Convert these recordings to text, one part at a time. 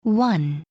1.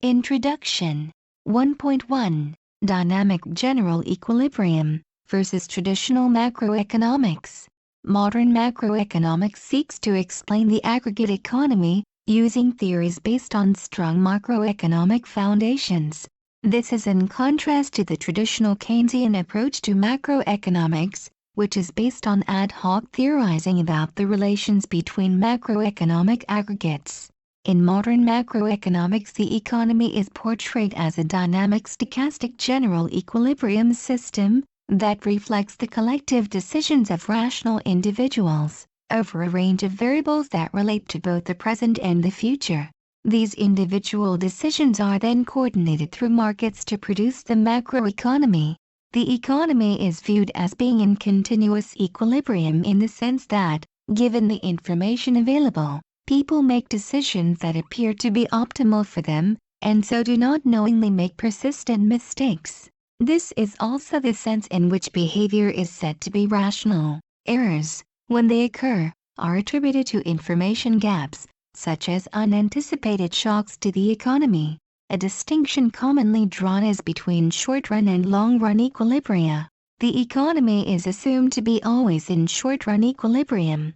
Introduction. 1.1 Dynamic General Equilibrium versus Traditional Macroeconomics. Modern macroeconomics seeks to explain the aggregate economy using theories based on strong macroeconomic foundations. This is in contrast to the traditional Keynesian approach to macroeconomics, which is based on ad hoc theorizing about the relations between macroeconomic aggregates. In modern macroeconomics, the economy is portrayed as a dynamic stochastic general equilibrium system that reflects the collective decisions of rational individuals over a range of variables that relate to both the present and the future. These individual decisions are then coordinated through markets to produce the macroeconomy. The economy is viewed as being in continuous equilibrium in the sense that, given the information available, people make decisions that appear to be optimal for them, and so do not knowingly make persistent mistakes. This is also the sense in which behavior is said to be rational. Errors, when they occur, are attributed to information gaps, such as unanticipated shocks to the economy. A distinction commonly drawn is between short-run and long-run equilibria. The economy is assumed to be always in short-run equilibrium.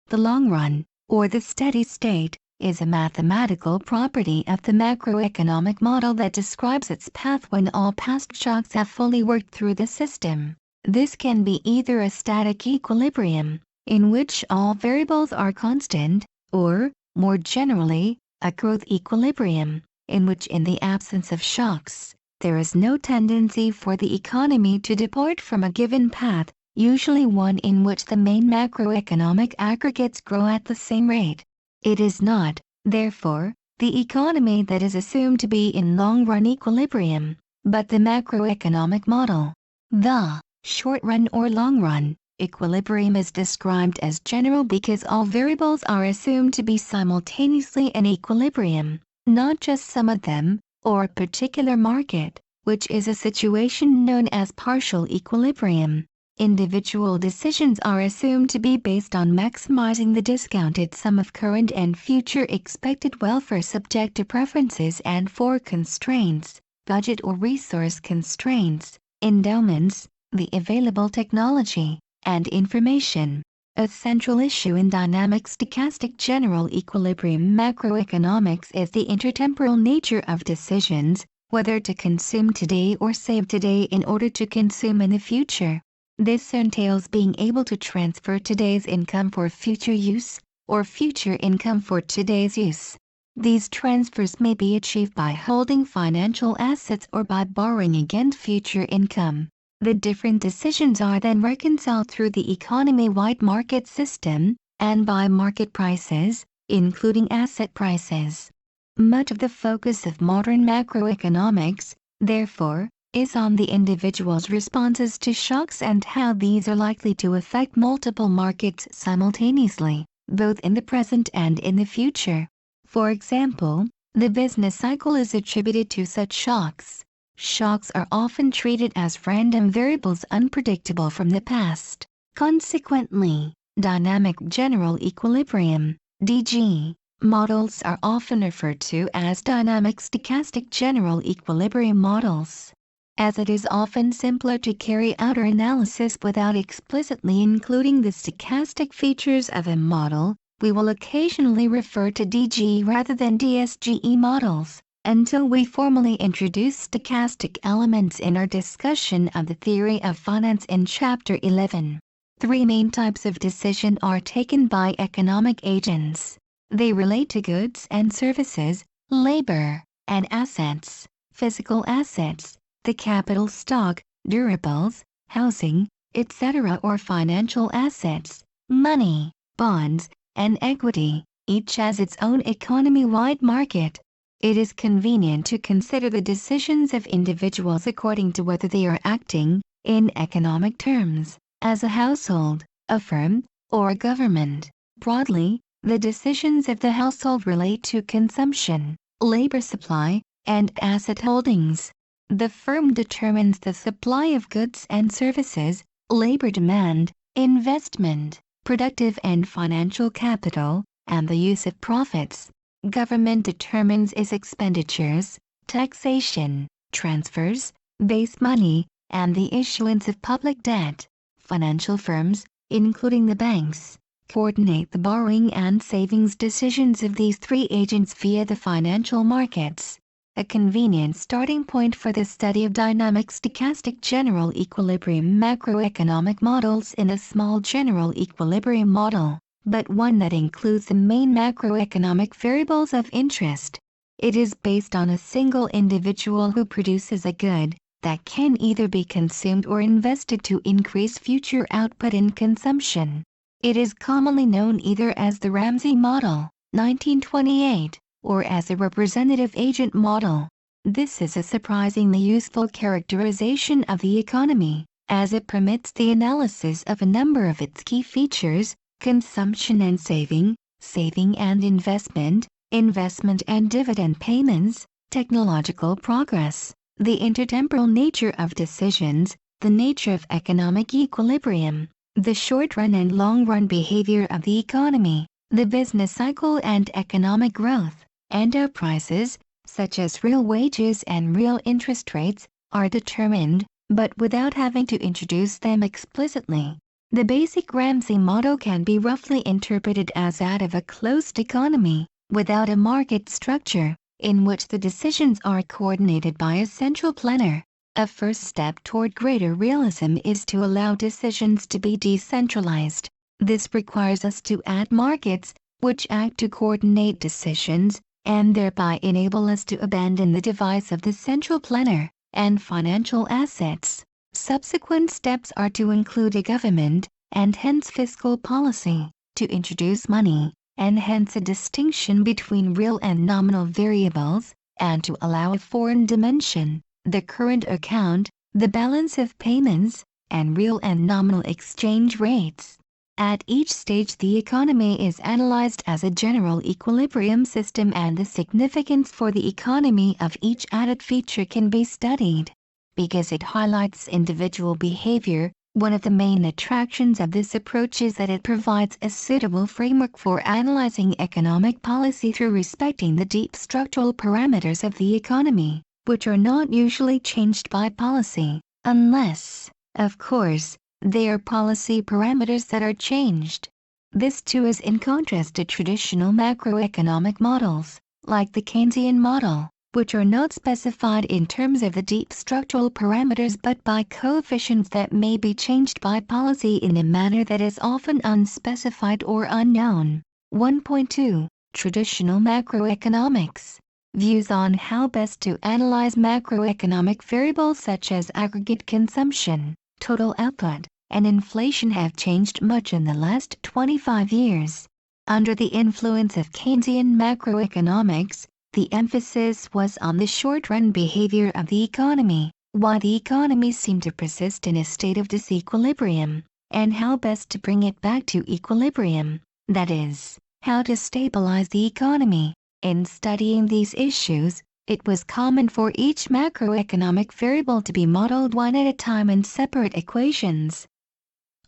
The long run, or the steady state, is a mathematical property of the macroeconomic model that describes its path when all past shocks have fully worked through the system. This can be either a static equilibrium, in which all variables are constant, or, more generally, a growth equilibrium, in which in the absence of shocks, there is no tendency for the economy to depart from a given path, usually one in which the main macroeconomic aggregates grow at the same rate. It is not, therefore, the economy that is assumed to be in long-run equilibrium, but the macroeconomic model. The short-run or long-run equilibrium is described as general because all variables are assumed to be simultaneously in equilibrium, not just some of them, or a particular market, which is a situation known as partial equilibrium. Individual decisions are assumed to be based on maximizing the discounted sum of current and future expected welfare subject to preferences and for constraints, budget or resource constraints, endowments, the available technology, and information. A central issue in dynamic stochastic general equilibrium macroeconomics is the intertemporal nature of decisions, whether to consume today or save today in order to consume in the future. This entails being able to transfer today's income for future use, or future income for today's use. These transfers may be achieved by holding financial assets or by borrowing against future income. The different decisions are then reconciled through the economy-wide market system, and by market prices, including asset prices. Much of the focus of modern macroeconomics, therefore, is on the individual's responses to shocks and how these are likely to affect multiple markets simultaneously, both in the present and in the future. For example, the business cycle is attributed to such shocks. Shocks are often treated as random variables unpredictable from the past. Consequently, dynamic general equilibrium (DG) models are often referred to as dynamic stochastic general equilibrium models. As it is often simpler to carry out our analysis without explicitly including the stochastic features of a model, we will occasionally refer to DG rather than DSGE models, until we formally introduce stochastic elements in our discussion of the theory of finance in Chapter 11. Three main types of decision are taken by economic agents. They relate to goods and services, labor, and assets. Physical assets, the capital stock, durables, housing, etc., or financial assets, money, bonds, and equity, each has its own economy-wide market. It is convenient to consider the decisions of individuals according to whether they are acting, in economic terms, as a household, a firm, or a government. Broadly, the decisions of the household relate to consumption, labor supply, and asset holdings. The firm determines the supply of goods and services, labor demand, investment, productive and financial capital, and the use of profits. Government determines its expenditures, taxation, transfers, base money, and the issuance of public debt. Financial firms, including the banks, coordinate the borrowing and savings decisions of these three agents via the financial markets. A convenient starting point for the study of dynamic stochastic general equilibrium macroeconomic models in a small general equilibrium model, but one that includes the main macroeconomic variables of interest. It is based on a single individual who produces a good that can either be consumed or invested to increase future output in consumption. It is commonly known either as the Ramsey model, 1928, or as a representative agent model. This is a surprisingly useful characterization of the economy, as it permits the analysis of a number of its key features: consumption and saving, saving and investment, investment and dividend payments, technological progress, the intertemporal nature of decisions, the nature of economic equilibrium, the short-run and long-run behavior of the economy, the business cycle and economic growth, and how prices, such as real wages and real interest rates, are determined, but without having to introduce them explicitly. The basic Ramsey model can be roughly interpreted as that of a closed economy, without a market structure, in which the decisions are coordinated by a central planner. A first step toward greater realism is to allow decisions to be decentralized. This requires us to add markets, which act to coordinate decisions, and thereby enable us to abandon the device of the central planner and financial assets. Subsequent steps are to include a government, and hence fiscal policy, to introduce money, and hence a distinction between real and nominal variables, and to allow a foreign dimension, the current account, the balance of payments, and real and nominal exchange rates. At each stage the economy is analyzed as a general equilibrium system, and the significance for the economy of each added feature can be studied. Because it highlights individual behavior, one of the main attractions of this approach is that it provides a suitable framework for analyzing economic policy through respecting the deep structural parameters of the economy, which are not usually changed by policy, unless, of course, they are policy parameters that are changed. This too is in contrast to traditional macroeconomic models, like the Keynesian model, which are not specified in terms of the deep structural parameters but by coefficients that may be changed by policy in a manner that is often unspecified or unknown. 1.2. Traditional macroeconomics. Views on how best to analyze macroeconomic variables such as aggregate consumption, total output, and inflation have changed much in the last 25 years. Under the influence of Keynesian macroeconomics, the emphasis was on the short-run behavior of the economy, why the economy seemed to persist in a state of disequilibrium, and how best to bring it back to equilibrium, that is, how to stabilize the economy. In studying these issues, it was common for each macroeconomic variable to be modeled one at a time in separate equations.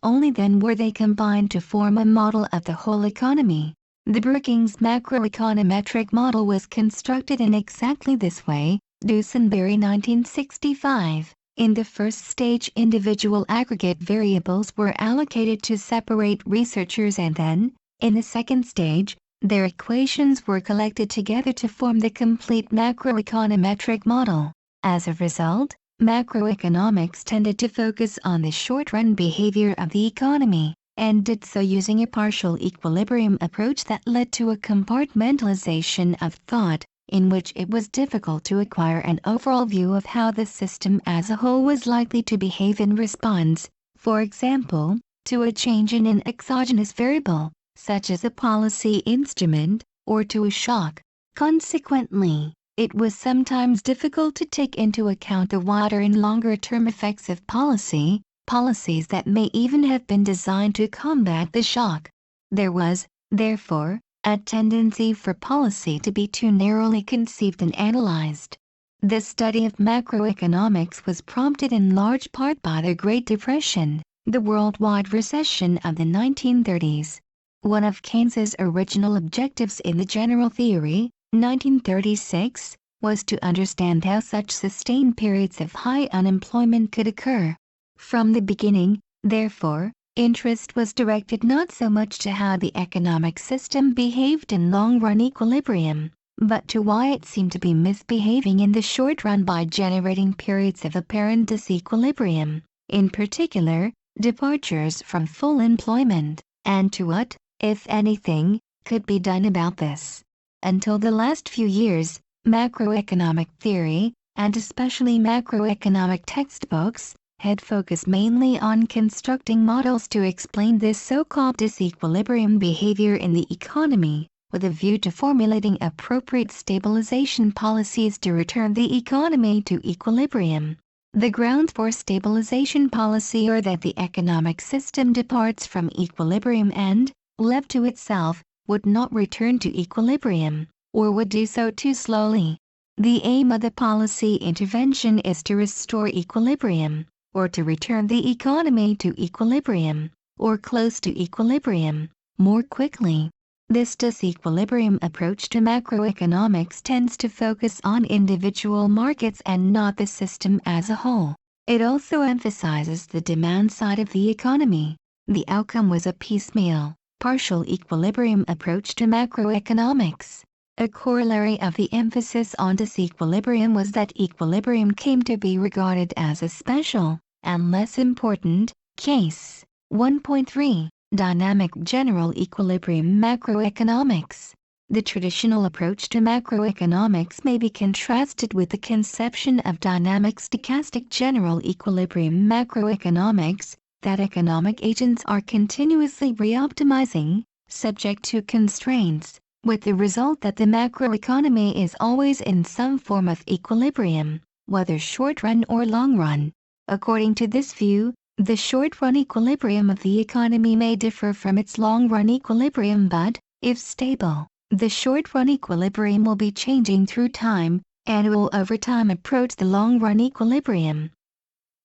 Only then were they combined to form a model of the whole economy. The Brookings macroeconometric model was constructed in exactly this way. Dusenberry 1965. In the first stage, individual aggregate variables were allocated to separate researchers, and then, in the second stage, their equations were collected together to form the complete macroeconometric model. As a result, macroeconomics tended to focus on the short-run behavior of the economy, and did so using a partial equilibrium approach that led to a compartmentalization of thought, in which it was difficult to acquire an overall view of how the system as a whole was likely to behave in response, for example, to a change in an exogenous variable, such as a policy instrument, or to a shock. Consequently, it was sometimes difficult to take into account the wider and longer-term effects of policies that may even have been designed to combat the shock. There was, therefore, a tendency for policy to be too narrowly conceived and analyzed. The study of macroeconomics was prompted in large part by the Great Depression, the worldwide recession of the 1930s. One of Keynes's original objectives in the General Theory, 1936, was to understand how such sustained periods of high unemployment could occur. From the beginning, therefore, interest was directed not so much to how the economic system behaved in long-run equilibrium, but to why it seemed to be misbehaving in the short run by generating periods of apparent disequilibrium, in particular, departures from full employment, and to what, if anything, could be done about this. Until the last few years, macroeconomic theory, and especially macroeconomic textbooks, had focused mainly on constructing models to explain this so-called disequilibrium behavior in the economy, with a view to formulating appropriate stabilization policies to return the economy to equilibrium. The grounds for stabilization policy are that the economic system departs from equilibrium and, left to itself, would not return to equilibrium, or would do so too slowly. The aim of the policy intervention is to restore equilibrium, or to return the economy to equilibrium, or close to equilibrium, more quickly. This disequilibrium approach to macroeconomics tends to focus on individual markets and not the system as a whole. It also emphasizes the demand side of the economy. The outcome was a piecemeal, partial equilibrium approach to macroeconomics. A corollary of the emphasis on disequilibrium was that equilibrium came to be regarded as a special, and less important, case. 1.3 Dynamic General Equilibrium Macroeconomics. The traditional approach to macroeconomics may be contrasted with the conception of dynamic stochastic general equilibrium macroeconomics, that economic agents are continuously reoptimizing, subject to constraints, with the result that the macroeconomy is always in some form of equilibrium, whether short-run or long-run. According to this view, the short-run equilibrium of the economy may differ from its long-run equilibrium, but, if stable, the short-run equilibrium will be changing through time, and will over time approach the long-run equilibrium.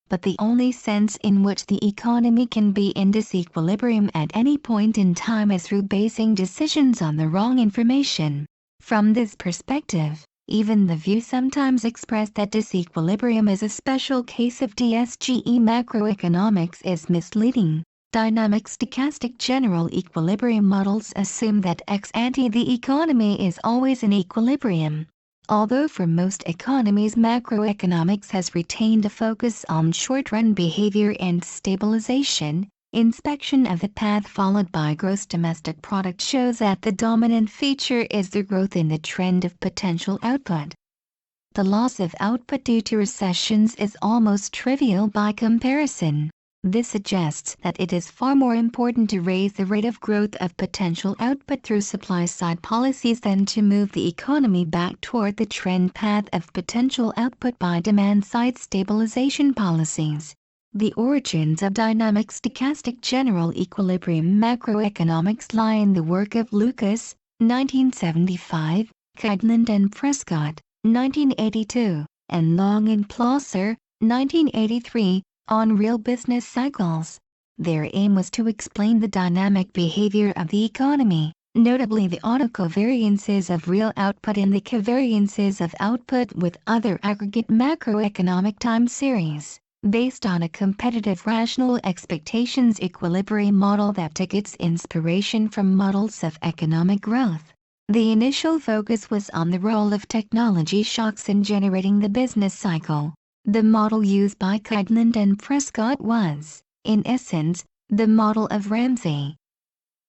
But the only sense in which the economy can be in disequilibrium at any point in time is through basing decisions on the wrong information. From this perspective, even the view sometimes expressed that disequilibrium is a special case of DSGE macroeconomics is misleading. Dynamic stochastic general equilibrium models assume that ex ante the economy is always in equilibrium. Although for most economies macroeconomics has retained a focus on short-run behavior and stabilization, inspection of the path followed by gross domestic product shows that the dominant feature is the growth in the trend of potential output. The loss of output due to recessions is almost trivial by comparison. This suggests that it is far more important to raise the rate of growth of potential output through supply-side policies than to move the economy back toward the trend path of potential output by demand-side stabilization policies. The origins of dynamic stochastic general equilibrium macroeconomics lie in the work of Lucas, 1975, Kydland and Prescott, 1982, and Long and Plosser, 1983, on real business cycles. Their aim was to explain the dynamic behavior of the economy, notably the autocovariances of real output and the covariances of output with other aggregate macroeconomic time series, based on a competitive rational expectations equilibrium model that took its inspiration from models of economic growth. The initial focus was on the role of technology shocks in generating the business cycle. The model used by Kydland and Prescott was, in essence, the model of Ramsey.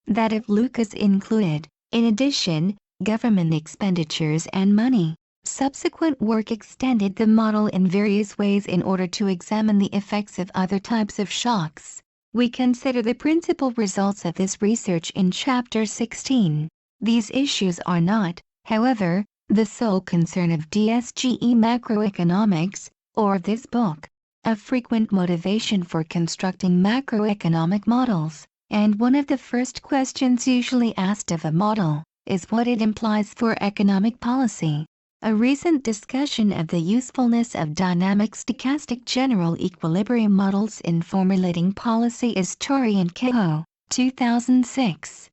That of Lucas included, in addition, government expenditures and money. Subsequent work extended the model in various ways in order to examine the effects of other types of shocks. We consider the principal results of this research in Chapter 16. These issues are not, however, the sole concern of DSGE macroeconomics, or this book. A frequent motivation for constructing macroeconomic models, and one of the first questions usually asked of a model, is what it implies for economic policy. A recent discussion of the usefulness of dynamic stochastic general equilibrium models in formulating policy is Torrey and Kehoe, 2006.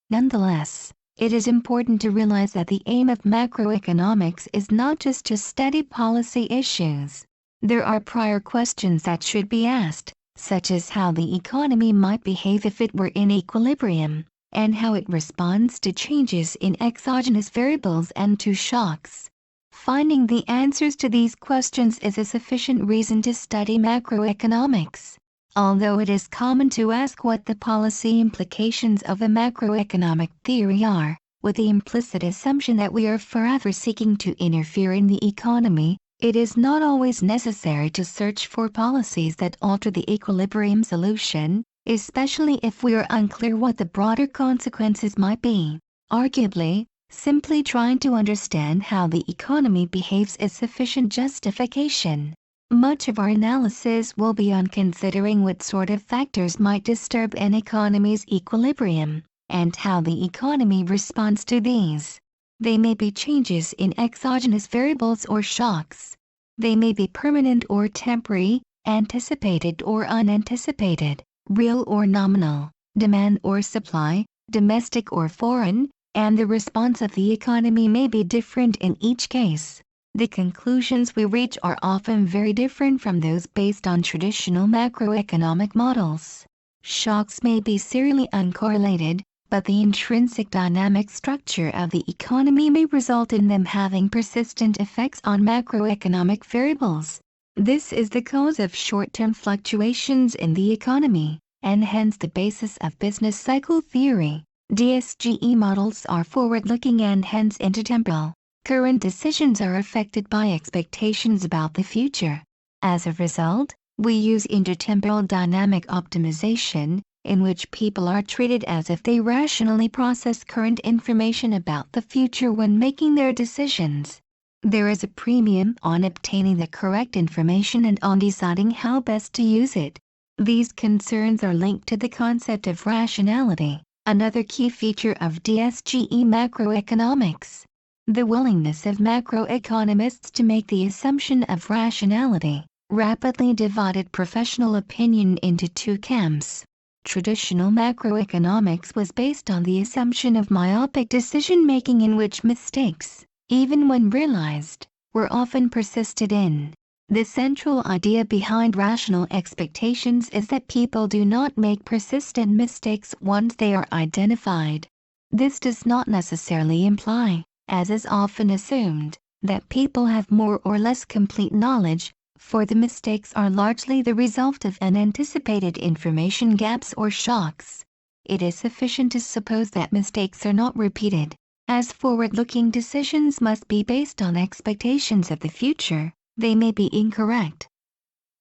Nonetheless, it is important to realize that the aim of macroeconomics is not just to study policy issues. There are prior questions that should be asked, such as how the economy might behave if it were in equilibrium, and how it responds to changes in exogenous variables and to shocks. Finding the answers to these questions is a sufficient reason to study macroeconomics. Although it is common to ask what the policy implications of a macroeconomic theory are, with the implicit assumption that we are forever seeking to interfere in the economy, it is not always necessary to search for policies that alter the equilibrium solution, especially if we are unclear what the broader consequences might be. Arguably, simply trying to understand how the economy behaves is sufficient justification. Much of our analysis will be on considering what sort of factors might disturb an economy's equilibrium, and how the economy responds to these. They may be changes in exogenous variables or shocks. They may be permanent or temporary, anticipated or unanticipated, real or nominal, demand or supply, domestic or foreign, and the response of the economy may be different in each case. The conclusions we reach are often very different from those based on traditional macroeconomic models. Shocks may be serially uncorrelated, but the intrinsic dynamic structure of the economy may result in them having persistent effects on macroeconomic variables. This is the cause of short-term fluctuations in the economy, and hence the basis of business cycle theory. DSGE models are forward-looking and hence intertemporal. Current decisions are affected by expectations about the future. As a result, we use intertemporal dynamic optimization, in which people are treated as if they rationally process current information about the future when making their decisions. There is a premium on obtaining the correct information and on deciding how best to use it. These concerns are linked to the concept of rationality, another key feature of DSGE macroeconomics. The willingness of macroeconomists to make the assumption of rationality rapidly divided professional opinion into two camps. Traditional macroeconomics was based on the assumption of myopic decision-making in which mistakes, even when realized, were often persisted in. The central idea behind rational expectations is that people do not make persistent mistakes once they are identified. This does not necessarily imply, as is often assumed, that people have more or less complete knowledge, for the mistakes are largely the result of unanticipated information gaps or shocks. It is sufficient to suppose that mistakes are not repeated, as forward-looking decisions must be based on expectations of the future. They may be incorrect.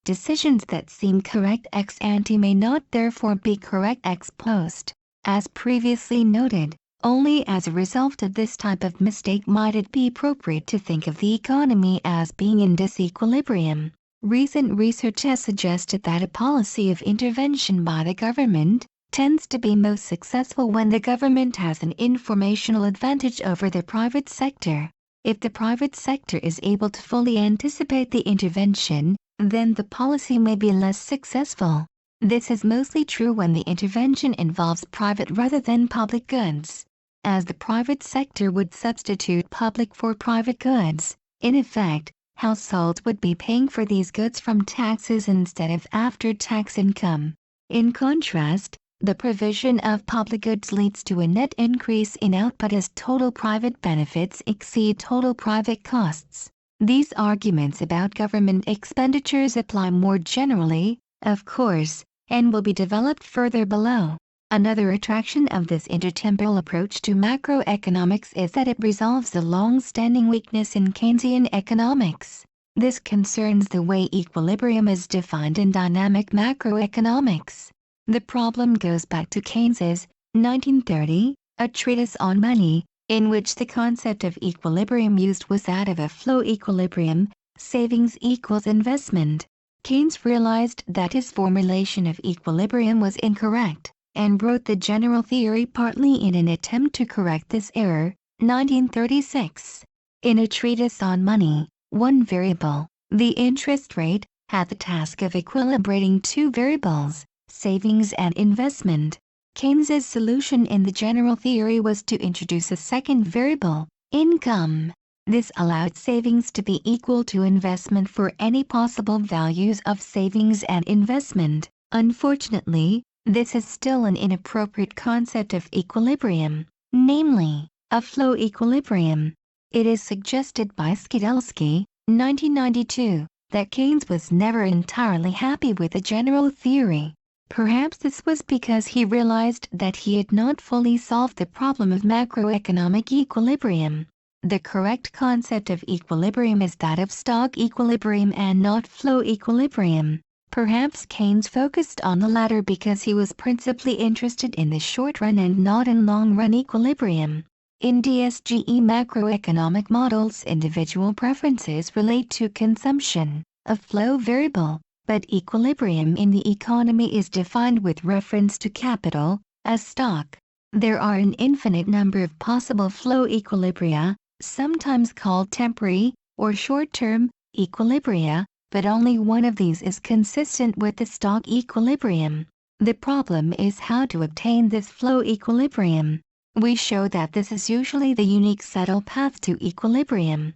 Decisions that seem correct ex ante may not therefore be correct ex post. As previously noted, only as a result of this type of mistake might it be appropriate to think of the economy as being in disequilibrium. Recent research has suggested that a policy of intervention by the government tends to be most successful when the government has an informational advantage over the private sector. If the private sector is able to fully anticipate the intervention, then the policy may be less successful. This is mostly true when the intervention involves private rather than public goods, as the private sector would substitute public for private goods. In effect, households would be paying for these goods from taxes instead of after-tax income. In contrast, the provision of public goods leads to a net increase in output as total private benefits exceed total private costs. These arguments about government expenditures apply more generally, of course, and will be developed further below. Another attraction of this intertemporal approach to macroeconomics is that it resolves a long-standing weakness in Keynesian economics. This concerns the way equilibrium is defined in dynamic macroeconomics. The problem goes back to Keynes's 1930, A Treatise on Money, in which the concept of equilibrium used was that of a flow equilibrium, savings equals investment. Keynes realized that his formulation of equilibrium was incorrect, and wrote the general theory partly in an attempt to correct this error. 1936. In A Treatise on Money, one variable, the interest rate, had the task of equilibrating two variables, savings and investment. Keynes's solution in the general theory was to introduce a second variable, income. This allowed savings to be equal to investment for any possible values of savings and investment. Unfortunately, this is still an inappropriate concept of equilibrium, namely, a flow equilibrium. It is suggested by Skidelsky, 1992, that Keynes was never entirely happy with the general theory. Perhaps this was because he realized that he had not fully solved the problem of macroeconomic equilibrium. The correct concept of equilibrium is that of stock equilibrium and not flow equilibrium. Perhaps Keynes focused on the latter because he was principally interested in the short run and not in long run equilibrium. In DSGE macroeconomic models, individual preferences relate to consumption, a flow variable, but equilibrium in the economy is defined with reference to capital, as stock. There are an infinite number of possible flow equilibria, sometimes called temporary or short-term equilibria, but only one of these is consistent with the stock equilibrium. The problem is how to obtain this flow equilibrium. We show that this is usually the unique subtle path to equilibrium.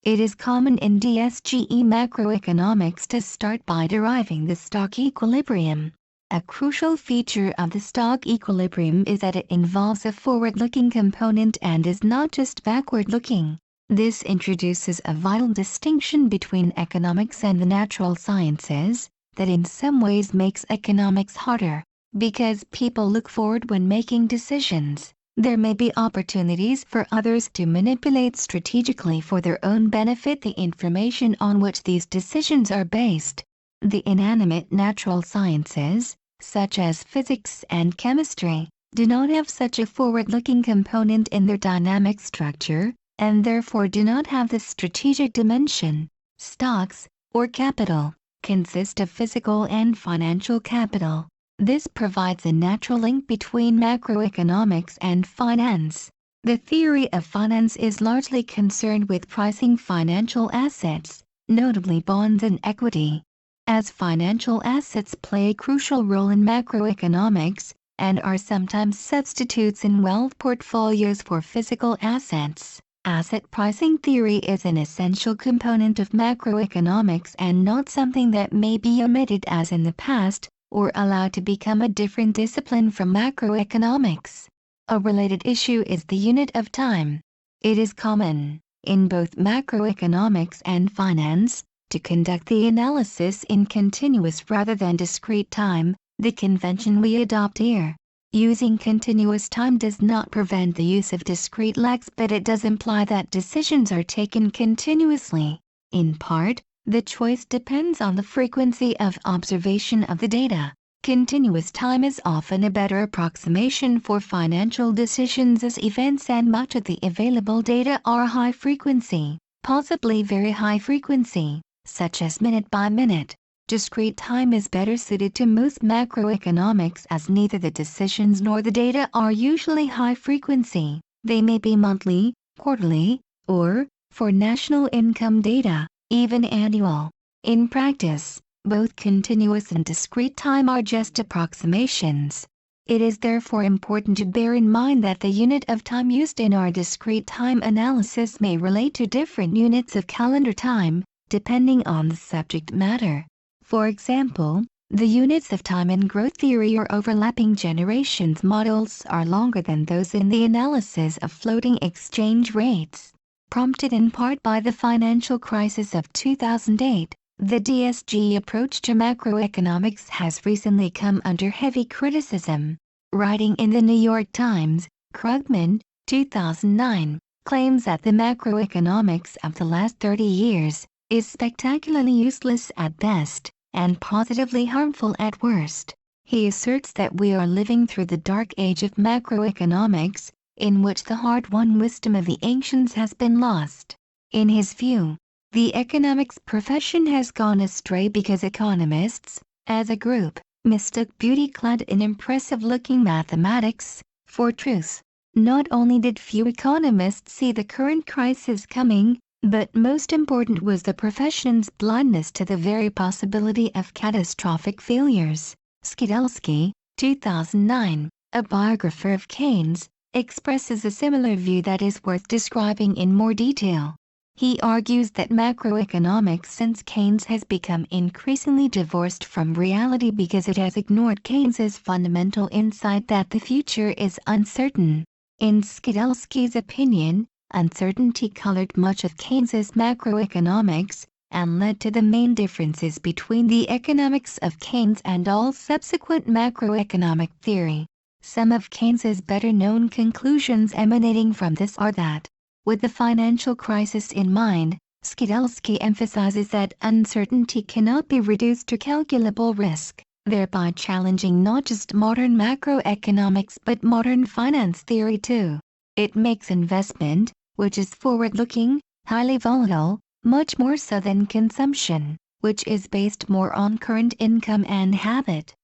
It is common in DSGE macroeconomics to start by deriving the stock equilibrium. A crucial feature of the stock equilibrium is that it involves a forward-looking component and is not just backward-looking. This introduces a vital distinction between economics and the natural sciences, that in some ways makes economics harder. Because people look forward when making decisions, there may be opportunities for others to manipulate strategically for their own benefit the information on which these decisions are based. The inanimate natural sciences, such as physics and chemistry, do not have such a forward-looking component in their dynamic structure, and therefore do not have the strategic dimension. Stocks, or capital, consist of physical and financial capital. This provides a natural link between macroeconomics and finance. The theory of finance is largely concerned with pricing financial assets, notably bonds and equity. As financial assets play a crucial role in macroeconomics, and are sometimes substitutes in wealth portfolios for physical assets, asset pricing theory is an essential component of macroeconomics and not something that may be omitted as in the past, or allowed to become a different discipline from macroeconomics. A related issue is the unit of time. It is common, in both macroeconomics and finance, to conduct the analysis in continuous rather than discrete time, the convention we adopt here. Using continuous time does not prevent the use of discrete lags, but it does imply that decisions are taken continuously. In part, the choice depends on the frequency of observation of the data. Continuous time is often a better approximation for financial decisions as events and much of the available data are high frequency, possibly very high frequency, such as minute by minute. Discrete time is better suited to most macroeconomics as neither the decisions nor the data are usually high frequency. They may be monthly, quarterly, or, for national income data, even annual. In practice, both continuous and discrete time are just approximations. It is therefore important to bear in mind that the unit of time used in our discrete time analysis may relate to different units of calendar time, depending on the subject matter. For example, the units of time in growth theory or overlapping generations models are longer than those in the analysis of floating exchange rates. Prompted in part by the financial crisis of 2008, the DSG approach to macroeconomics has recently come under heavy criticism. Writing in the New York Times, Krugman, 2009, claims that the macroeconomics of the last 30 years is spectacularly useless at best and positively harmful at worst. He asserts that we are living through the dark age of macroeconomics, in which the hard-won wisdom of the ancients has been lost. In his view, the economics profession has gone astray because economists, as a group, mistook beauty-clad and impressive-looking mathematics for truth. Not only did few economists see the current crisis coming, but most important was the profession's blindness to the very possibility of catastrophic failures. Skidelsky, 2009. a biographer of Keynes, expresses a similar view that is worth describing in more detail. He argues that macroeconomics since Keynes has become increasingly divorced from reality because it has ignored Keynes's fundamental insight that the future is uncertain. In Skidelsky's opinion, uncertainty colored much of Keynes's macroeconomics, and led to the main differences between the economics of Keynes and all subsequent macroeconomic theory. Some of Keynes's better-known conclusions emanating from this are that, with the financial crisis in mind, Skidelsky emphasizes that uncertainty cannot be reduced to calculable risk, thereby challenging not just modern macroeconomics but modern finance theory too. It makes investment, which is forward-looking, highly volatile, much more so than consumption, which is based more on current income and habit.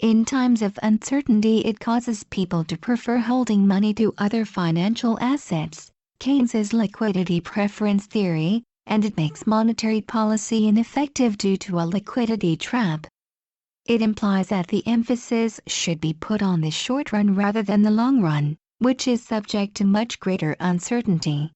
In times of uncertainty, it causes people to prefer holding money to other financial assets, Keynes's liquidity preference theory, and it makes monetary policy ineffective due to a liquidity trap. It implies that the emphasis should be put on the short run rather than the long run, which is subject to much greater uncertainty.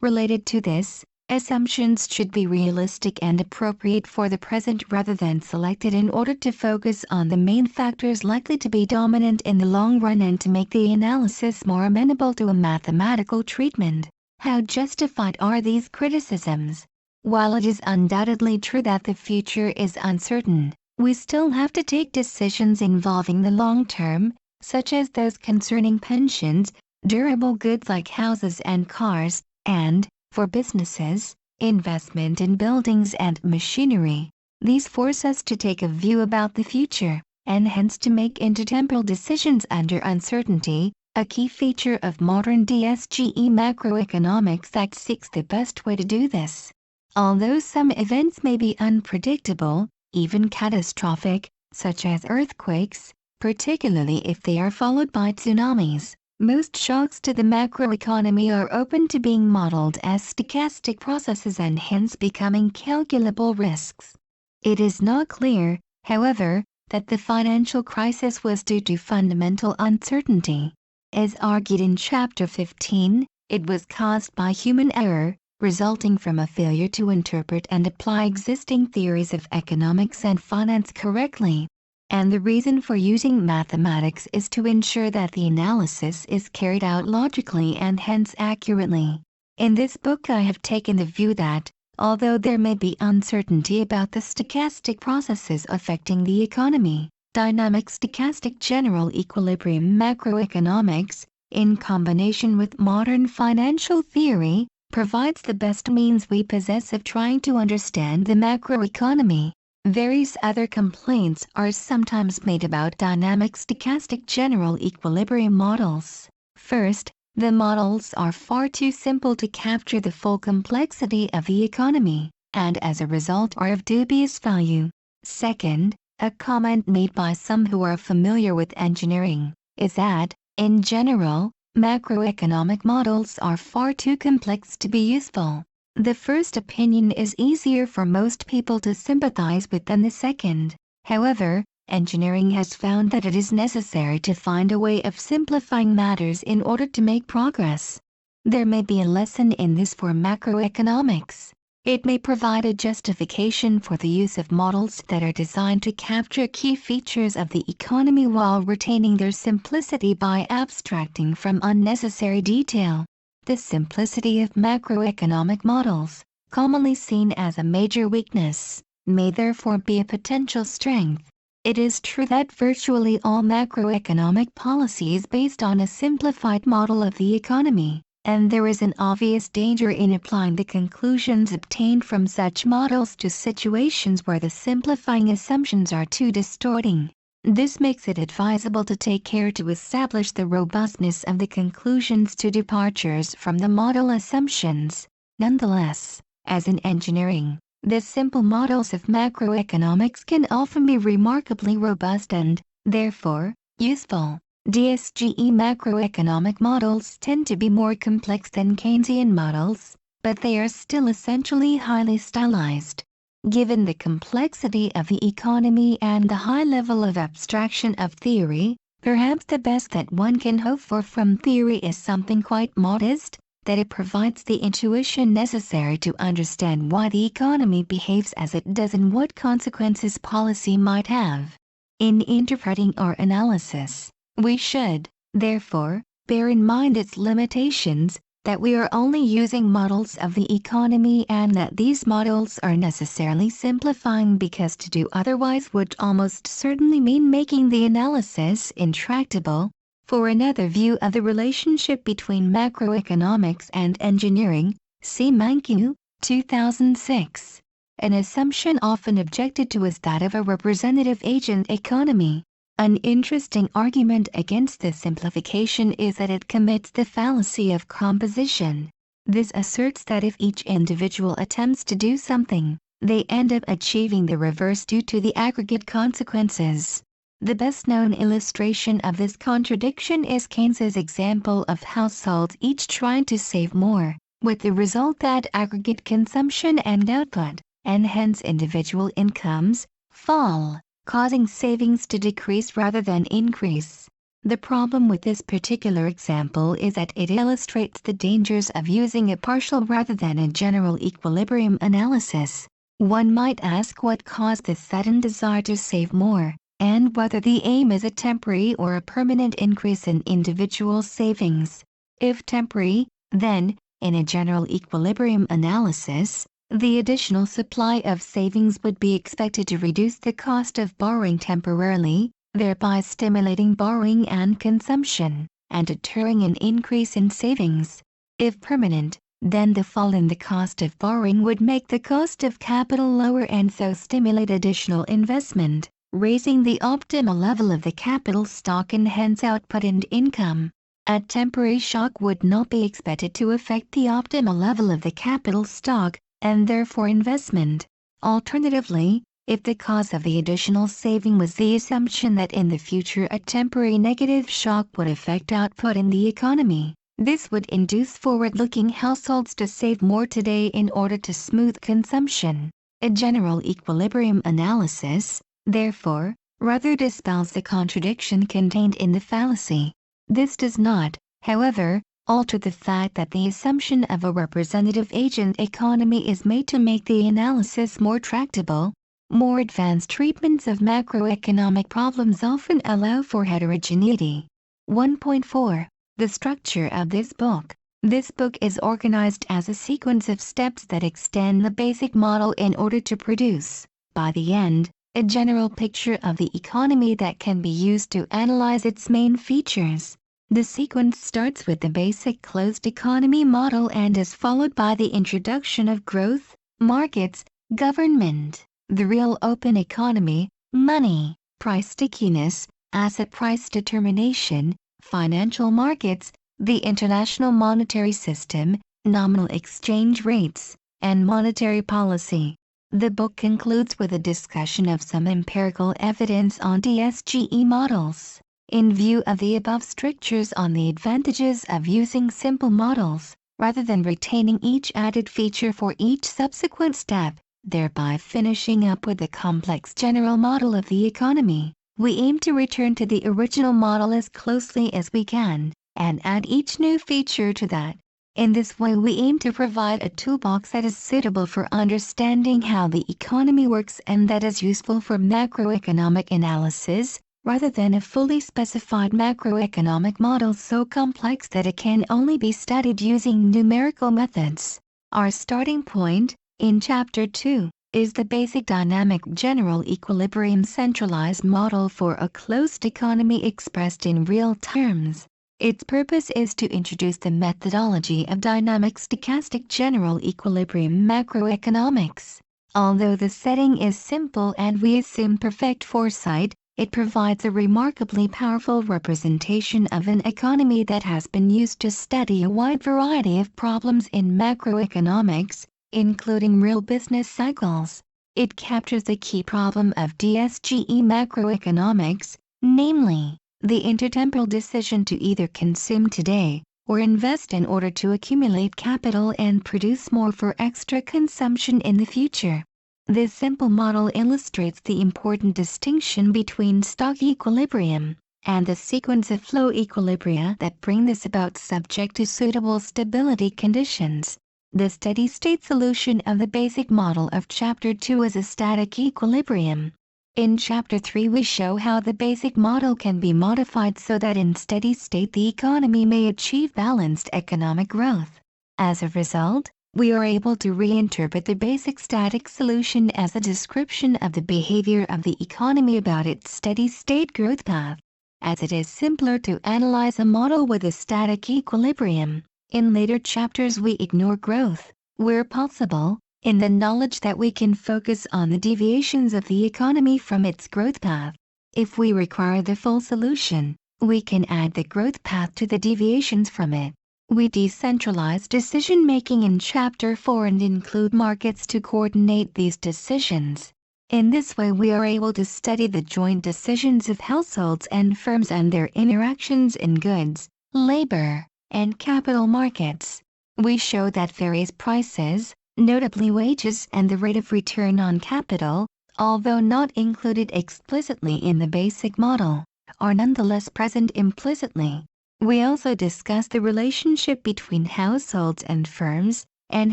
Related to this, assumptions should be realistic and appropriate for the present rather than selected in order to focus on the main factors likely to be dominant in the long run and to make the analysis more amenable to a mathematical treatment. How justified are these criticisms? While it is undoubtedly true that the future is uncertain, we still have to take decisions involving the long term, such as those concerning pensions, durable goods like houses and cars, and, for businesses, investment in buildings and machinery. These force us to take a view about the future, and hence to make intertemporal decisions under uncertainty, a key feature of modern DSGE macroeconomics that seeks the best way to do this. Although some events may be unpredictable, even catastrophic, such as earthquakes, particularly if they are followed by tsunamis, most shocks to the macroeconomy are open to being modeled as stochastic processes and hence becoming calculable risks. It is not clear, however, that the financial crisis was due to fundamental uncertainty. As argued in Chapter 15, it was caused by human error, resulting from a failure to interpret and apply existing theories of economics and finance correctly. And the reason for using mathematics is to ensure that the analysis is carried out logically and hence accurately. In this book I have taken the view that, although there may be uncertainty about the stochastic processes affecting the economy, dynamic stochastic general equilibrium macroeconomics, in combination with modern financial theory, provides the best means we possess of trying to understand the macroeconomy. Various other complaints are sometimes made about dynamic stochastic general equilibrium models. First, the models are far too simple to capture the full complexity of the economy, and as a result are of dubious value. Second, a comment made by some who are familiar with engineering is that, in general, macroeconomic models are far too complex to be useful. The first opinion is easier for most people to sympathize with than the second. However, engineering has found that it is necessary to find a way of simplifying matters in order to make progress. There may be a lesson in this for macroeconomics. It may provide a justification for the use of models that are designed to capture key features of the economy while retaining their simplicity by abstracting from unnecessary detail. The simplicity of macroeconomic models, commonly seen as a major weakness, may therefore be a potential strength. It is true that virtually all macroeconomic policy is based on a simplified model of the economy, and there is an obvious danger in applying the conclusions obtained from such models to situations where the simplifying assumptions are too distorting. This makes it advisable to take care to establish the robustness of the conclusions to departures from the model assumptions. Nonetheless, as in engineering, the simple models of macroeconomics can often be remarkably robust and, therefore, useful. DSGE macroeconomic models tend to be more complex than Keynesian models, but they are still essentially highly stylized. Given the complexity of the economy and the high level of abstraction of theory, Perhaps the best that one can hope for from theory is something quite modest, that it provides the intuition necessary to understand why the economy behaves as it does and what consequences policy might have. In interpreting our analysis, we should, therefore, bear in mind its limitations, that we are only using models of the economy and that these models are necessarily simplifying because to do otherwise would almost certainly mean making the analysis intractable. For another view of the relationship between macroeconomics and engineering, see Mankiw, 2006. An assumption often objected to is that of a representative agent economy. An interesting argument against this simplification is that it commits the fallacy of composition. This asserts that if each individual attempts to do something, they end up achieving the reverse due to the aggregate consequences. The best-known illustration of this contradiction is Keynes's example of households each trying to save more, with the result that aggregate consumption and output, and hence individual incomes, fall, causing savings to decrease rather than increase. The problem with this particular example is that it illustrates the dangers of using a partial rather than a general equilibrium analysis. One might ask what caused this sudden desire to save more, and whether the aim is a temporary or a permanent increase in individual savings. If temporary, then, in a general equilibrium analysis, the additional supply of savings would be expected to reduce the cost of borrowing temporarily, thereby stimulating borrowing and consumption, and deterring an increase in savings. If permanent, then the fall in the cost of borrowing would make the cost of capital lower and so stimulate additional investment, raising the optimal level of the capital stock and hence output and income. A temporary shock would not be expected to affect the optimal level of the capital stock, and therefore investment. Alternatively, if the cause of the additional saving was the assumption that in the future a temporary negative shock would affect output in the economy, this would induce forward-looking households to save more today in order to smooth consumption. A general equilibrium analysis, therefore, rather dispels the contradiction contained in the fallacy. This does not, however, alter the fact that the assumption of a representative agent economy is made to make the analysis more tractable. More advanced treatments of macroeconomic problems often allow for heterogeneity. 1.4. The structure of this book. This book is organized as a sequence of steps that extend the basic model in order to produce, by the end, a general picture of the economy that can be used to analyze its main features. The sequence starts with the basic closed economy model and is followed by the introduction of growth, markets, government, the real open economy, money, price stickiness, asset price determination, financial markets, the international monetary system, nominal exchange rates, and monetary policy. The book concludes with a discussion of some empirical evidence on DSGE models. In view of the above strictures on the advantages of using simple models, rather than retaining each added feature for each subsequent step, thereby finishing up with a complex general model of the economy, we aim to return to the original model as closely as we can, and add each new feature to that. In this way we aim to provide a toolbox that is suitable for understanding how the economy works and that is useful for macroeconomic analysis, rather than a fully specified macroeconomic model so complex that it can only be studied using numerical methods. Our starting point, in Chapter 2, is the basic dynamic general equilibrium centralized model for a closed economy expressed in real terms. Its purpose is to introduce the methodology of dynamic stochastic general equilibrium macroeconomics. Although the setting is simple and we assume perfect foresight, it provides a remarkably powerful representation of an economy that has been used to study a wide variety of problems in macroeconomics, including real business cycles. It captures the key problem of DSGE macroeconomics, namely, the intertemporal decision to either consume today, or invest in order to accumulate capital and produce more for extra consumption in the future. This simple model illustrates the important distinction between stock equilibrium, and the sequence of flow equilibria that bring this about subject to suitable stability conditions. The steady-state solution of the basic model of Chapter 2 is a static equilibrium. In Chapter 3 we show how the basic model can be modified so that in steady state the economy may achieve balanced economic growth. As a result, we are able to reinterpret the basic static solution as a description of the behavior of the economy about its steady-state growth path. As it is simpler to analyze a model with a static equilibrium, in later chapters we ignore growth, where possible, in the knowledge that we can focus on the deviations of the economy from its growth path. If we require the full solution, we can add the growth path to the deviations from it. We decentralize decision-making in Chapter 4 and include markets to coordinate these decisions. In this way we are able to study the joint decisions of households and firms and their interactions in goods, labor, and capital markets. We show that various prices, notably wages and the rate of return on capital, although not included explicitly in the basic model, are nonetheless present implicitly. We also discuss the relationship between households and firms, and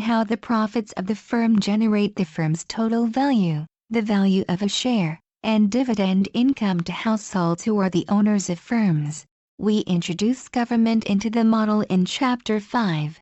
how the profits of the firm generate the firm's total value, the value of a share, and dividend income to households who are the owners of firms. We introduce government into the model in Chapter 5.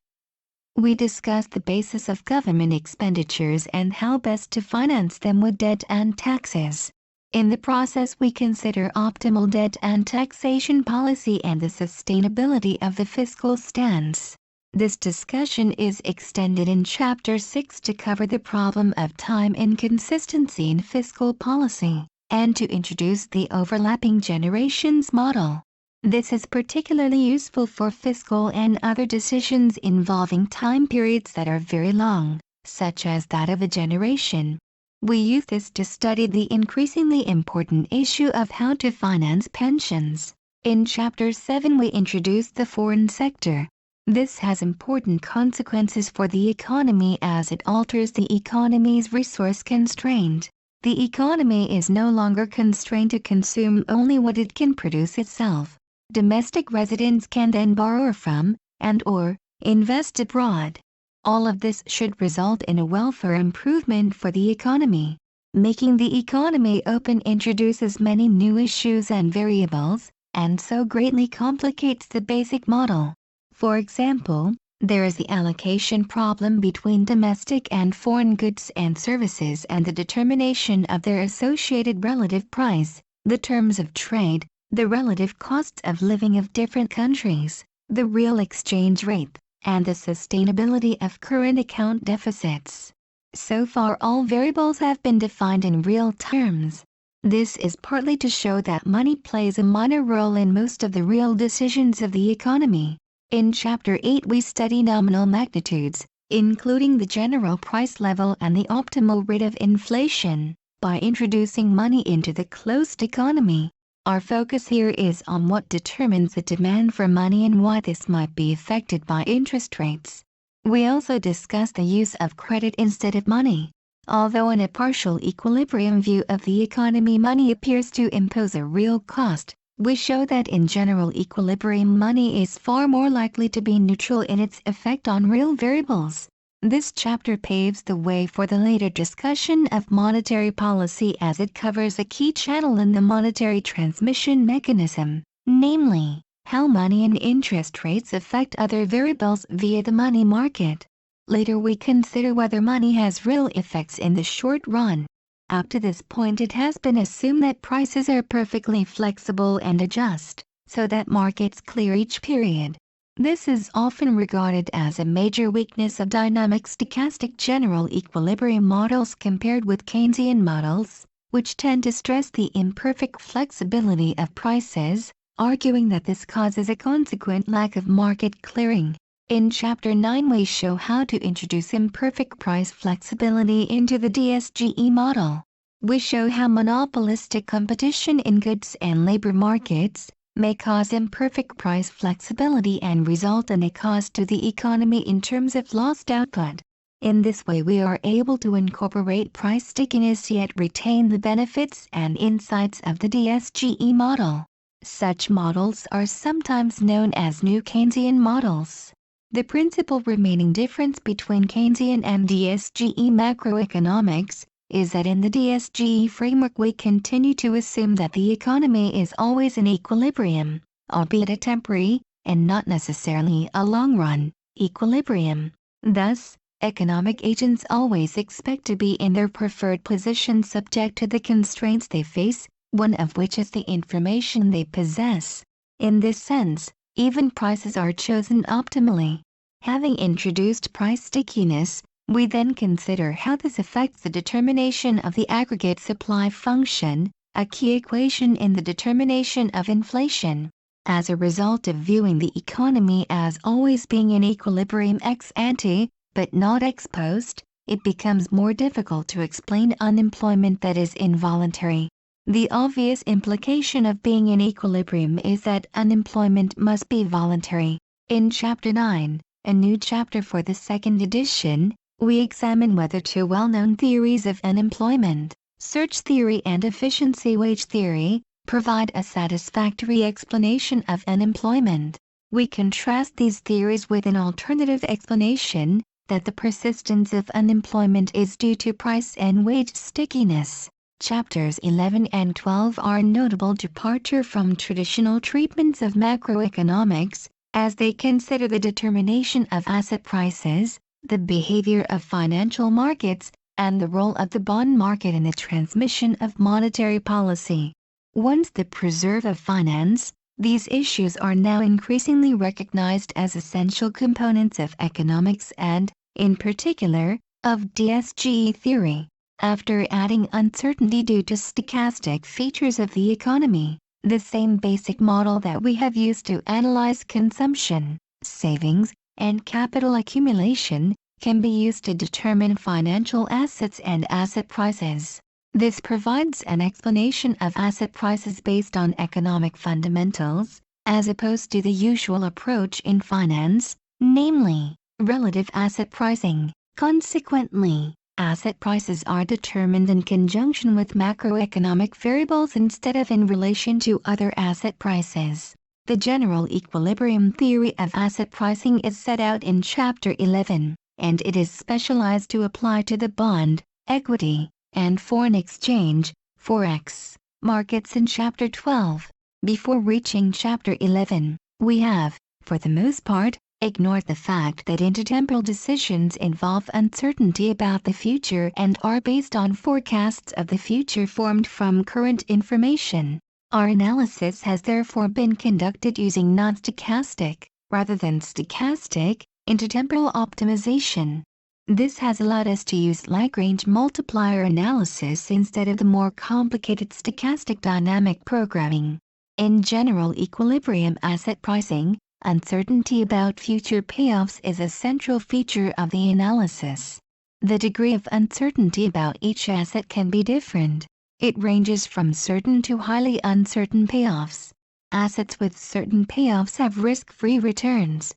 We discuss the basis of government expenditures and how best to finance them with debt and taxes. In the process we consider optimal debt and taxation policy and the sustainability of the fiscal stance. This discussion is extended in Chapter 6 to cover the problem of time inconsistency in fiscal policy, and to introduce the overlapping generations model. This is particularly useful for fiscal and other decisions involving time periods that are very long, such as that of a generation. We use this to study the increasingly important issue of how to finance pensions. In Chapter 7 we introduce the foreign sector. This has important consequences for the economy as it alters the economy's resource constraint. The economy is no longer constrained to consume only what it can produce itself. Domestic residents can then borrow from, and/or, invest abroad. All of this should result in a welfare improvement for the economy. Making the economy open introduces many new issues and variables, and so greatly complicates the basic model. For example, there is the allocation problem between domestic and foreign goods and services and the determination of their associated relative price, the terms of trade, the relative costs of living of different countries, the real exchange rate, and the sustainability of current account deficits. So far all variables have been defined in real terms. This is partly to show that money plays a minor role in most of the real decisions of the economy. In Chapter 8 we study nominal magnitudes, including the general price level and the optimal rate of inflation, by introducing money into the closed economy. Our focus here is on what determines the demand for money and why this might be affected by interest rates. We also discuss the use of credit instead of money. Although in a partial equilibrium view of the economy money appears to impose a real cost, we show that in general equilibrium money is far more likely to be neutral in its effect on real variables. This chapter paves the way for the later discussion of monetary policy as it covers a key channel in the monetary transmission mechanism, namely, how money and interest rates affect other variables via the money market. Later we consider whether money has real effects in the short run. Up to this point it has been assumed that prices are perfectly flexible and adjust, so that markets clear each period. This is often regarded as a major weakness of dynamic stochastic general equilibrium models compared with Keynesian models, which tend to stress the imperfect flexibility of prices, arguing that this causes a consequent lack of market clearing. In Chapter 9 we show how to introduce imperfect price flexibility into the DSGE model. We show how monopolistic competition in goods and labor markets may cause imperfect price flexibility and result in a cost to the economy in terms of lost output. In this way we are able to incorporate price stickiness yet retain the benefits and insights of the DSGE model. Such models are sometimes known as new Keynesian models. The principal remaining difference between Keynesian and DSGE macroeconomics is that in the DSGE framework we continue to assume that the economy is always in equilibrium, albeit a temporary, and not necessarily a long-run, equilibrium. Thus, economic agents always expect to be in their preferred position subject to the constraints they face, one of which is the information they possess. In this sense, even prices are chosen optimally. Having introduced price stickiness, we then consider how this affects the determination of the aggregate supply function, a key equation in the determination of inflation. As a result of viewing the economy as always being in equilibrium ex ante, but not ex post, it becomes more difficult to explain unemployment that is involuntary. The obvious implication of being in equilibrium is that unemployment must be voluntary. In Chapter 9, a new chapter for the second edition, we examine whether two well-known theories of unemployment, search theory and efficiency wage theory, provide a satisfactory explanation of unemployment. We contrast these theories with an alternative explanation, that the persistence of unemployment is due to price and wage stickiness. Chapters 11 and 12 are a notable departure from traditional treatments of macroeconomics, as they consider the determination of asset prices, the behavior of financial markets, and the role of the bond market in the transmission of monetary policy. Once the preserve of finance, these issues are now increasingly recognized as essential components of economics and, in particular, of DSGE theory. After adding uncertainty due to stochastic features of the economy, the same basic model that we have used to analyze consumption, savings, and capital accumulation, can be used to determine financial assets and asset prices. This provides an explanation of asset prices based on economic fundamentals, as opposed to the usual approach in finance, namely, relative asset pricing. Consequently, asset prices are determined in conjunction with macroeconomic variables instead of in relation to other asset prices. The general equilibrium theory of asset pricing is set out in Chapter 11, and it is specialized to apply to the bond, equity, and foreign exchange, forex, markets in Chapter 12. Before reaching Chapter 11, we have, for the most part, ignored the fact that intertemporal decisions involve uncertainty about the future and are based on forecasts of the future formed from current information. Our analysis has therefore been conducted using non-stochastic, rather than stochastic, intertemporal optimization. This has allowed us to use Lagrange multiplier analysis instead of the more complicated stochastic dynamic programming. In general equilibrium asset pricing, uncertainty about future payoffs is a central feature of the analysis. The degree of uncertainty about each asset can be different. It ranges from certain to highly uncertain payoffs. Assets with certain payoffs have risk-free returns.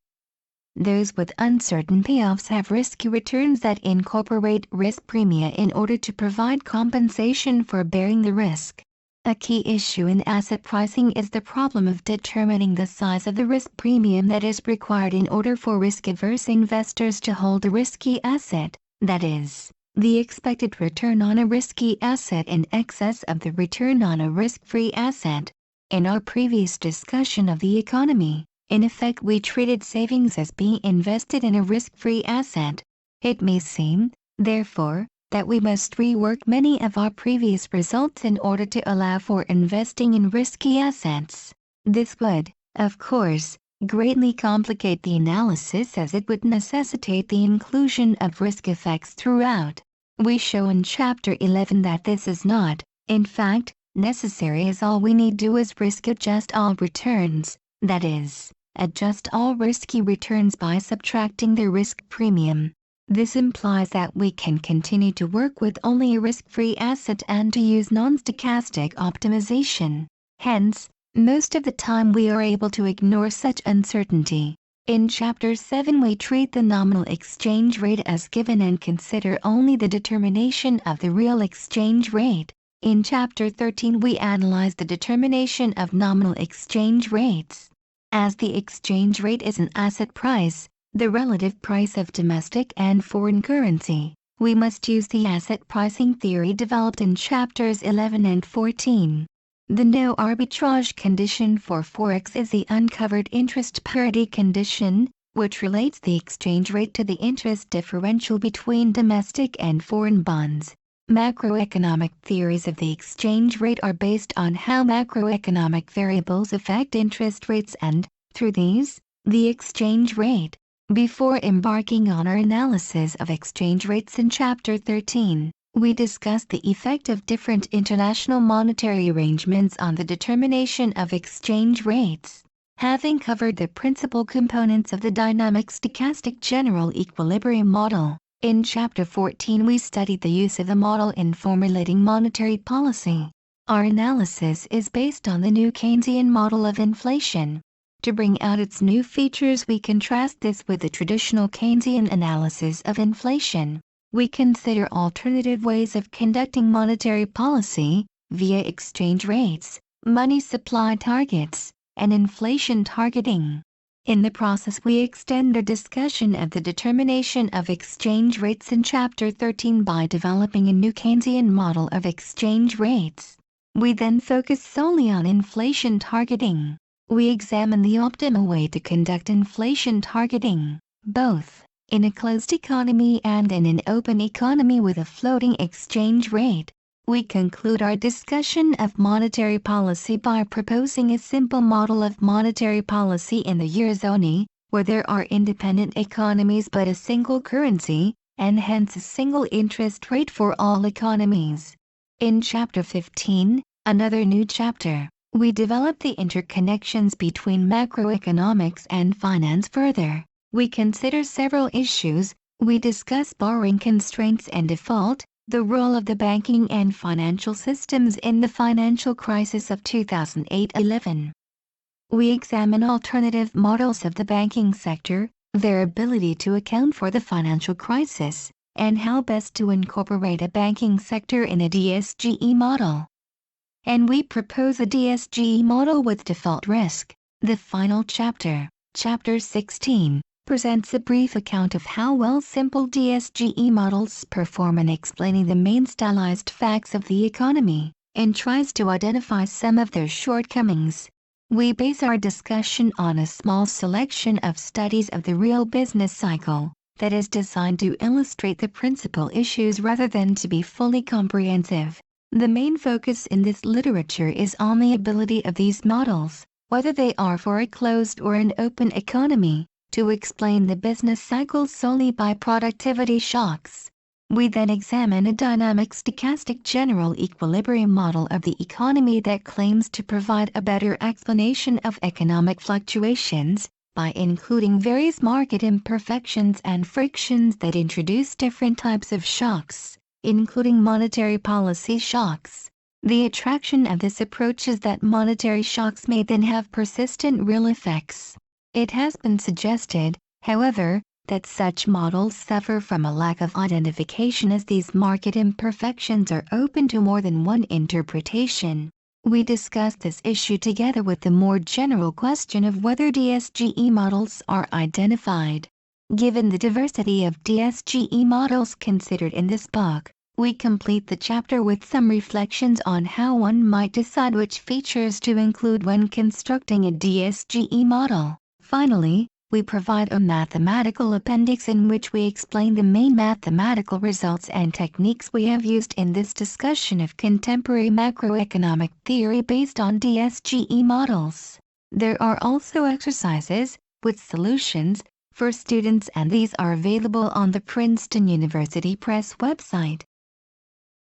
Those with uncertain payoffs have risky returns that incorporate risk premia in order to provide compensation for bearing the risk. A key issue in asset pricing is the problem of determining the size of the risk premium that is required in order for risk-averse investors to hold a risky asset, that is, the expected return on a risky asset in excess of the return on a risk-free asset. In our previous discussion of the economy, in effect we treated savings as being invested in a risk-free asset. It may seem, therefore, that we must rework many of our previous results in order to allow for investing in risky assets. This would, of course, greatly complicate the analysis as it would necessitate the inclusion of risk effects throughout. We show in Chapter 11 that this is not, in fact, necessary, as all we need do is risk adjust all returns, that is, adjust all risky returns by subtracting the risk premium. This implies that we can continue to work with only a risk-free asset and to use non-stochastic optimization. Hence, most of the time we are able to ignore such uncertainty. In Chapter 7 we treat the nominal exchange rate as given and consider only the determination of the real exchange rate. In Chapter 13 we analyze the determination of nominal exchange rates. As the exchange rate is an asset price, the relative price of domestic and foreign currency, we must use the asset pricing theory developed in Chapters 11 and 14. The no arbitrage condition for Forex is the uncovered interest parity condition, which relates the exchange rate to the interest differential between domestic and foreign bonds. Macroeconomic theories of the exchange rate are based on how macroeconomic variables affect interest rates and, through these, the exchange rate. Before embarking on our analysis of exchange rates in Chapter 13, we discussed the effect of different international monetary arrangements on the determination of exchange rates. Having covered the principal components of the dynamic stochastic general equilibrium model, in Chapter 14 we studied the use of the model in formulating monetary policy. Our analysis is based on the new Keynesian model of inflation. To bring out its new features we contrast this with the traditional Keynesian analysis of inflation. We consider alternative ways of conducting monetary policy, via exchange rates, money supply targets, and inflation targeting. In the process we extend our discussion of the determination of exchange rates in Chapter 13 by developing a new Keynesian model of exchange rates. We then focus solely on inflation targeting. We examine the optimal way to conduct inflation targeting, both in a closed economy and in an open economy with a floating exchange rate. We conclude our discussion of monetary policy by proposing a simple model of monetary policy in the Eurozone, where there are independent economies but a single currency, and hence a single interest rate for all economies. In Chapter 15, another new chapter, we develop the interconnections between macroeconomics and finance further. We consider several issues. We discuss borrowing constraints and default, the role of the banking and financial systems in the financial crisis of 2008-11. We examine alternative models of the banking sector, their ability to account for the financial crisis, and how best to incorporate a banking sector in a DSGE model. And we propose a DSGE model with default risk. The final chapter, Chapter 16, presents a brief account of how well simple DSGE models perform in explaining the main stylized facts of the economy, and tries to identify some of their shortcomings. We base our discussion on a small selection of studies of the real business cycle, that is designed to illustrate the principal issues rather than to be fully comprehensive. The main focus in this literature is on the ability of these models, whether they are for a closed or an open economy, to explain the business cycle solely by productivity shocks. We then examine a dynamic stochastic general equilibrium model of the economy that claims to provide a better explanation of economic fluctuations, by including various market imperfections and frictions that introduce different types of shocks, including monetary policy shocks. The attraction of this approach is that monetary shocks may then have persistent real effects. It has been suggested, however, that such models suffer from a lack of identification as these market imperfections are open to more than one interpretation. We discuss this issue together with the more general question of whether DSGE models are identified. Given the diversity of DSGE models considered in this book, we complete the chapter with some reflections on how one might decide which features to include when constructing a DSGE model. Finally, we provide a mathematical appendix in which we explain the main mathematical results and techniques we have used in this discussion of contemporary macroeconomic theory based on DSGE models. There are also exercises, with solutions, for students, and these are available on the Princeton University Press website.